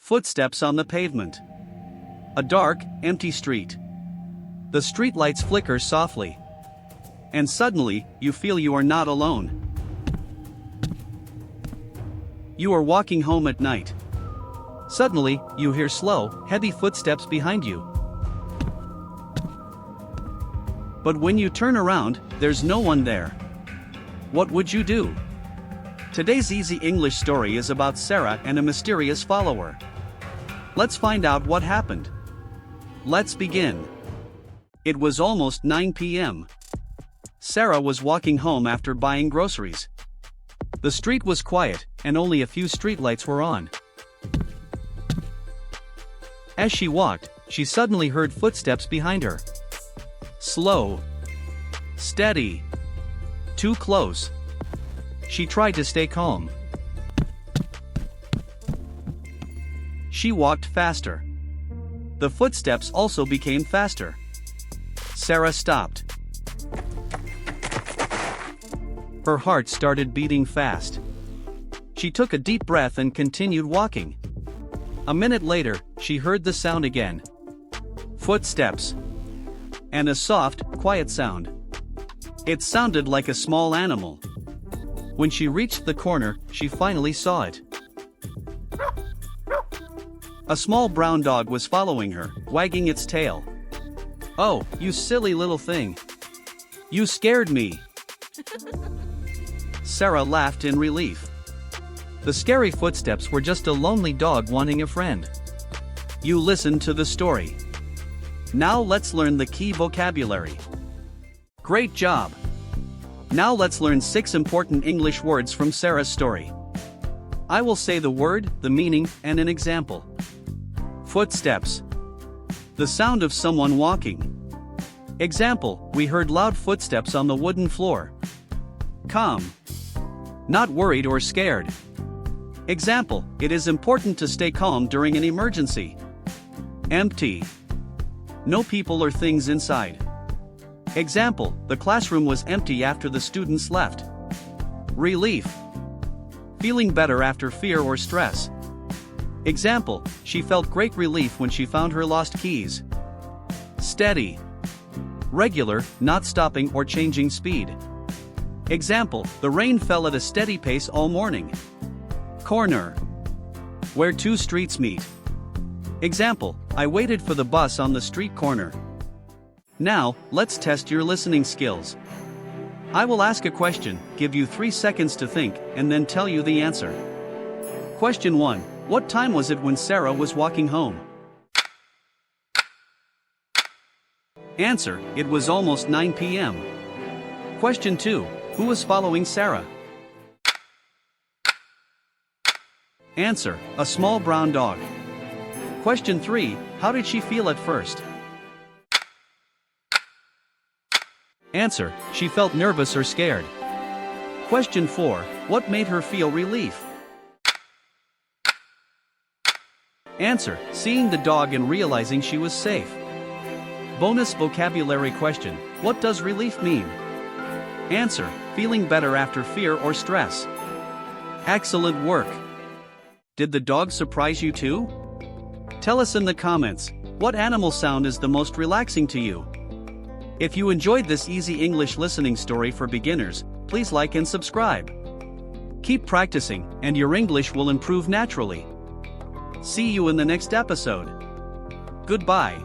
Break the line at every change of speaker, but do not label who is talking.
Footsteps on the pavement. A dark, empty street. The street lights flicker softly. And suddenly, you feel you are not alone. You are walking home at night. Suddenly, you hear slow, heavy footsteps behind you. But when you turn around, there's no one there. What would you do? Today's easy English story is about Sara and a mysterious follower. Let's find out what happened. Let's begin. It was almost 9 p.m. Sara was walking home after buying groceries. The street was quiet, and only a few streetlights were on. As she walked, she suddenly heard footsteps behind her. Slow. Steady. Too close. She tried to stay calm. She walked faster. The footsteps also became faster. Sara stopped. Her heart started beating fast. She took a deep breath and continued walking. A minute later, she heard the sound again. Footsteps. And a soft, quiet sound. It sounded like a small animal. When she reached the corner, she finally saw it. A small brown dog was following her, wagging its tail. "Oh, you silly little thing. You scared me." Sara laughed in relief. The scary footsteps were just a lonely dog wanting a friend. You listened to the story. Now let's learn the key vocabulary. Great job! Now let's learn 6 important English words from Sara's story. I will say the word, the meaning, and an example. Footsteps. The sound of someone walking. Example, we heard loud footsteps on the wooden floor. Calm. Not worried or scared. Example, it is important to stay calm during an emergency. Empty. No people or things inside. Example, the classroom was empty after the students left. Relief. Feeling better after fear or stress. Example, she felt great relief when she found her lost keys. Steady. Regular, not stopping or changing speed. Example, the rain fell at a steady pace all morning. Corner. Where 2 streets meet. Example, I waited for the bus on the street corner. Now, let's test your listening skills. I will ask a question, give you 3 seconds to think, and then tell you the answer. Question 1. What time was it when Sara was walking home? Answer, it was almost 9 p.m. Question 2. Who was following Sara? Answer, a small brown dog. Question 3. How did she feel at first? Answer, she felt nervous or scared. Question 4. What made her feel relief? Answer, seeing the dog and realizing she was safe. Bonus vocabulary question, what does relief mean? Answer, feeling better after fear or stress. Excellent work! Did the dog surprise you too? Tell us in the comments, what animal sound is the most relaxing to you? If you enjoyed this easy English listening story for beginners, please like and subscribe. Keep practicing, and your English will improve naturally. See you in the next episode. Goodbye.